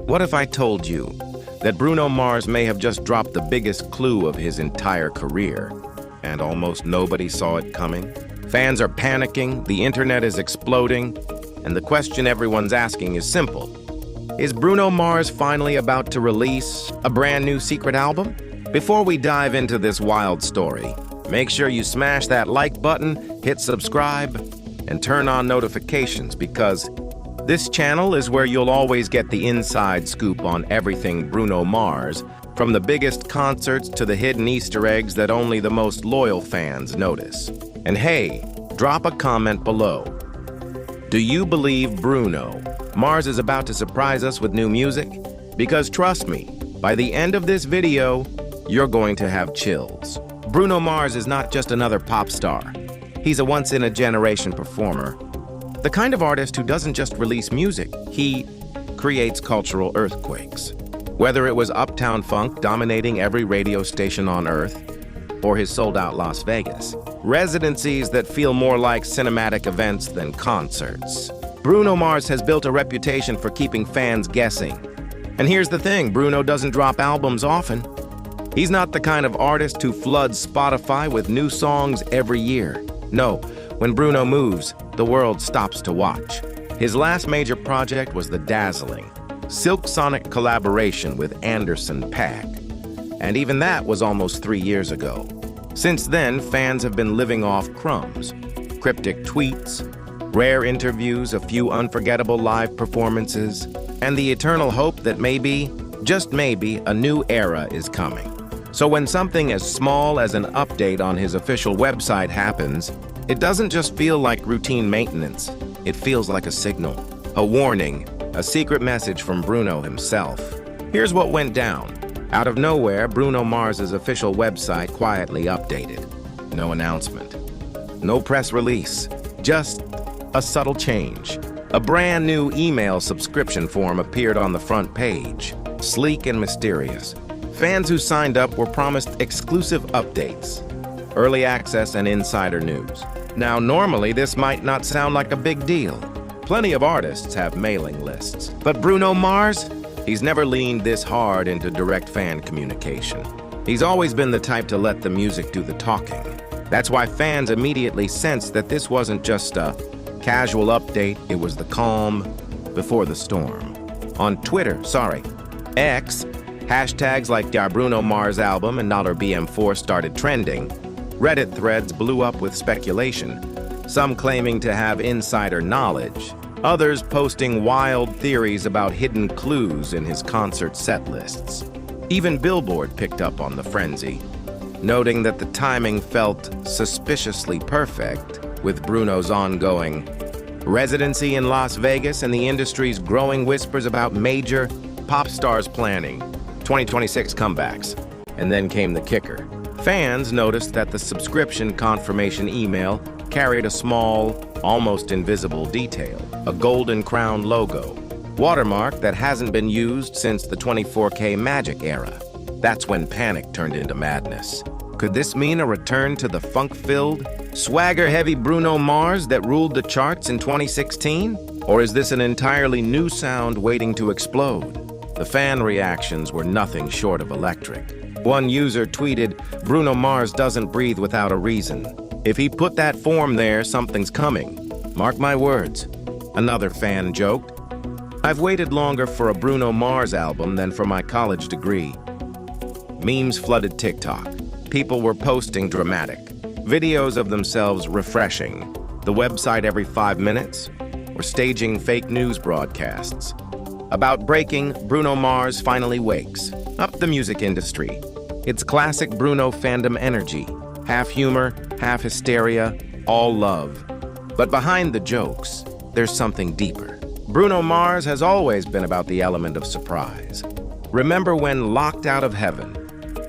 What if I told you that Bruno Mars may have just dropped the biggest clue of his entire career, and almost nobody saw it coming? Fans are panicking, the internet is exploding, and the question everyone's asking is simple. Is Bruno Mars finally about to release a brand new secret album? Before we dive into this wild story, make sure you smash that like button, hit subscribe, and turn on notifications, because this channel is where you'll always get the inside scoop on everything Bruno Mars, from the biggest concerts to the hidden Easter eggs that only the most loyal fans notice. And hey, drop a comment below. Do you believe Bruno Mars is about to surprise us with new music? Because trust me, by the end of this video, you're going to have chills. Bruno Mars is not just another pop star. He's a once-in-a-generation performer. The kind of artist who doesn't just release music, he creates cultural earthquakes. Whether it was Uptown Funk dominating every radio station on Earth, or his sold-out Las Vegas, residencies that feel more like cinematic events than concerts. Bruno Mars has built a reputation for keeping fans guessing. And here's the thing, Bruno doesn't drop albums often. He's not the kind of artist who floods Spotify with new songs every year. No, when Bruno moves, the world stops to watch. His last major project was the dazzling Silk Sonic collaboration with Anderson .Paak. And even that was almost 3 years ago. Since then, fans have been living off crumbs, cryptic tweets, rare interviews, a few unforgettable live performances, and the eternal hope that maybe, just maybe, a new era is coming. So when something as small as an update on his official website happens, it doesn't just feel like routine maintenance. It feels like a signal, a warning, a secret message from Bruno himself. Here's what went down. Out of nowhere, Bruno Mars's official website quietly updated. No announcement, no press release, just a subtle change. A brand new email subscription form appeared on the front page, sleek and mysterious. Fans who signed up were promised exclusive updates, early access, and insider news. Now, normally this might not sound like a big deal. Plenty of artists have mailing lists. But Bruno Mars? He's never leaned this hard into direct fan communication. He's always been the type to let the music do the talking. That's why fans immediately sensed that this wasn't just a casual update, it was the calm before the storm. On Twitter, X, hashtags like the Bruno Mars album and $BM4 started trending. Reddit threads blew up with speculation, some claiming to have insider knowledge, others posting wild theories about hidden clues in his concert set lists. Even Billboard picked up on the frenzy, noting that the timing felt suspiciously perfect with Bruno's ongoing residency in Las Vegas and the industry's growing whispers about major pop stars planning 2026 comebacks. And then came the kicker. Fans noticed that the subscription confirmation email carried a small, almost invisible detail, a golden crown logo, watermark that hasn't been used since the 24K Magic era. That's when panic turned into madness. Could this mean a return to the funk-filled, swagger-heavy Bruno Mars that ruled the charts in 2016? Or is this an entirely new sound waiting to explode? The fan reactions were nothing short of electric. One user tweeted, "Bruno Mars doesn't breathe without a reason. If he put that form there, something's coming. Mark my words." Another fan joked, "I've waited longer for a Bruno Mars album than for my college degree." Memes flooded TikTok. People were posting dramatic videos of themselves refreshing the website every 5 minutes or staging fake news broadcasts about breaking Bruno Mars finally wakes up the music industry. It's classic Bruno fandom energy, half humor, half hysteria, all love. But behind the jokes, there's something deeper. Bruno Mars has always been about the element of surprise. Remember when Locked Out of Heaven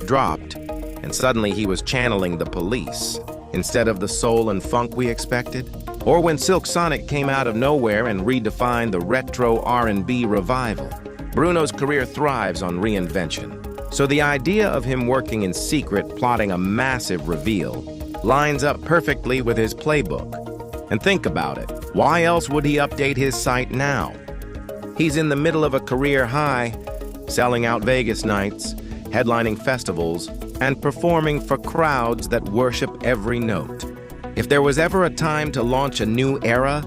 dropped, and suddenly he was channeling the Police instead of the soul and funk we expected? Or when Silk Sonic came out of nowhere and redefined the retro R&B revival? Bruno's career thrives on reinvention. So the idea of him working in secret, plotting a massive reveal, lines up perfectly with his playbook. And think about it, why else would he update his site now? He's in the middle of a career high, selling out Vegas nights, headlining festivals, and performing for crowds that worship every note. If there was ever a time to launch a new era,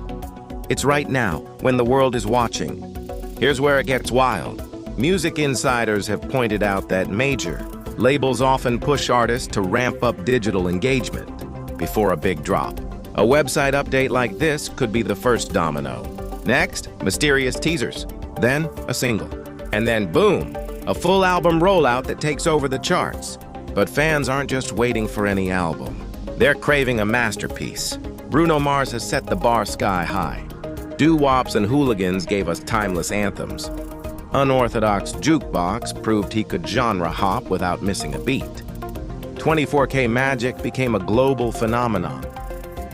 it's right now, when the world is watching. Here's where it gets wild. Music insiders have pointed out that major labels often push artists to ramp up digital engagement before a big drop. A website update like this could be the first domino. Next, mysterious teasers, then a single, and then boom, a full album rollout that takes over the charts. But fans aren't just waiting for any album. They're craving a masterpiece. Bruno Mars has set the bar sky high. Doo-wops and hooligans gave us timeless anthems. Unorthodox Jukebox proved he could genre hop without missing a beat. 24K Magic became a global phenomenon,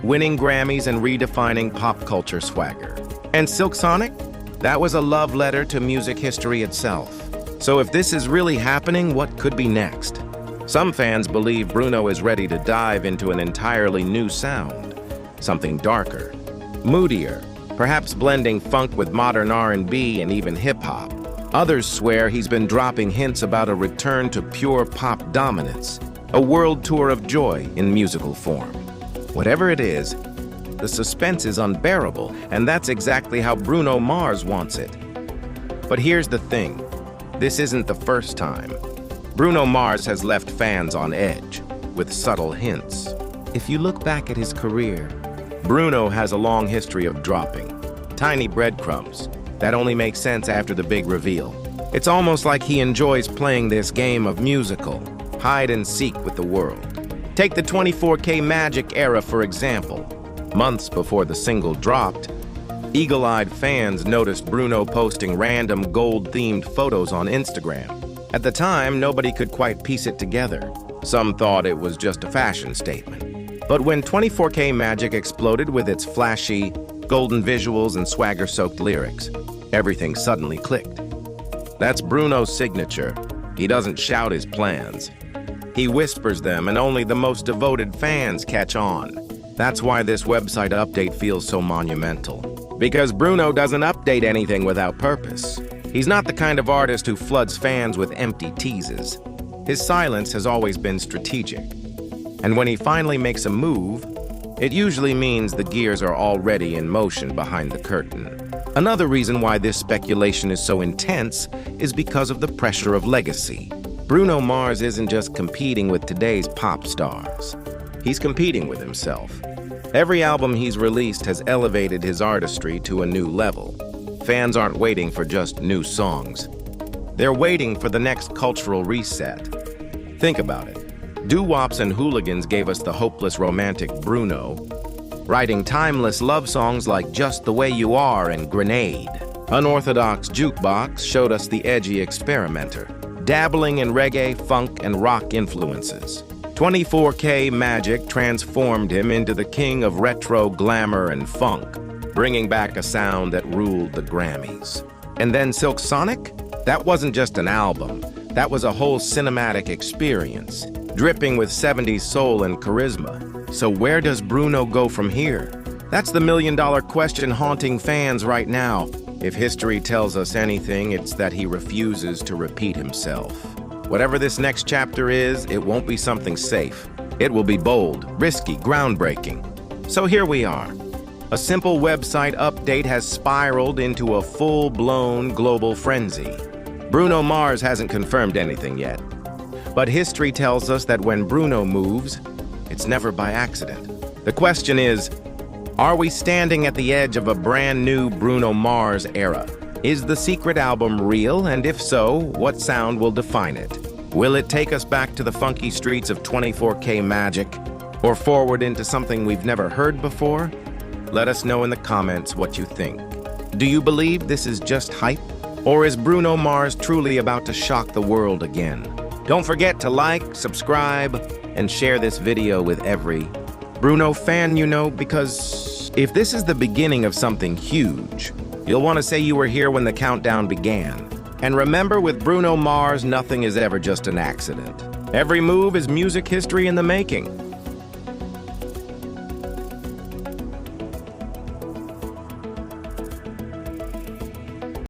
winning Grammys and redefining pop culture swagger. And Silk Sonic? That was a love letter to music history itself. So if this is really happening, what could be next? Some fans believe Bruno is ready to dive into an entirely new sound, something darker, moodier, perhaps blending funk with modern R&B and even hip-hop. Others swear he's been dropping hints about a return to pure pop dominance, a world tour of joy in musical form. Whatever it is, the suspense is unbearable, and that's exactly how Bruno Mars wants it. But here's the thing, this isn't the first time. Bruno Mars has left fans on edge with subtle hints. If you look back at his career, Bruno has a long history of dropping tiny breadcrumbs that only make sense after the big reveal. It's almost like he enjoys playing this game of musical hide and seek with the world. Take the 24K Magic era, for example. Months before the single dropped, eagle-eyed fans noticed Bruno posting random gold-themed photos on Instagram. At the time, nobody could quite piece it together. Some thought it was just a fashion statement. But when 24K Magic exploded with its flashy, golden visuals and swagger-soaked lyrics, everything suddenly clicked. That's Bruno's signature. He doesn't shout his plans. He whispers them, and only the most devoted fans catch on. That's why this website update feels so monumental. Because Bruno doesn't update anything without purpose. He's not the kind of artist who floods fans with empty teases. His silence has always been strategic. And when he finally makes a move, it usually means the gears are already in motion behind the curtain. Another reason why this speculation is so intense is because of the pressure of legacy. Bruno Mars isn't just competing with today's pop stars. He's competing with himself. Every album he's released has elevated his artistry to a new level. Fans aren't waiting for just new songs. They're waiting for the next cultural reset. Think about it. Doo-wops and hooligans gave us the hopeless romantic Bruno, writing timeless love songs like Just the Way You Are and Grenade. Unorthodox Jukebox showed us the edgy experimenter, dabbling in reggae, funk, and rock influences. 24K Magic transformed him into the king of retro glamour and funk, bringing back a sound that ruled the Grammys. And then Silk Sonic? That wasn't just an album. That was a whole cinematic experience, dripping with 70s soul and charisma. So where does Bruno go from here? That's the million-dollar question haunting fans right now. If history tells us anything, it's that he refuses to repeat himself. Whatever this next chapter is, it won't be something safe. It will be bold, risky, groundbreaking. So here we are. A simple website update has spiraled into a full-blown global frenzy. Bruno Mars hasn't confirmed anything yet. But history tells us that when Bruno moves, it's never by accident. The question is, are we standing at the edge of a brand new Bruno Mars era? Is the secret album real? And if so, what sound will define it? Will it take us back to the funky streets of 24K Magic, or forward into something we've never heard before? Let us know in the comments what you think. Do you believe this is just hype? Or is Bruno Mars truly about to shock the world again? Don't forget to like, subscribe, and share this video with every Bruno fan you know, because if this is the beginning of something huge, you'll want to say you were here when the countdown began. And remember, with Bruno Mars, nothing is ever just an accident. Every move is music history in the making.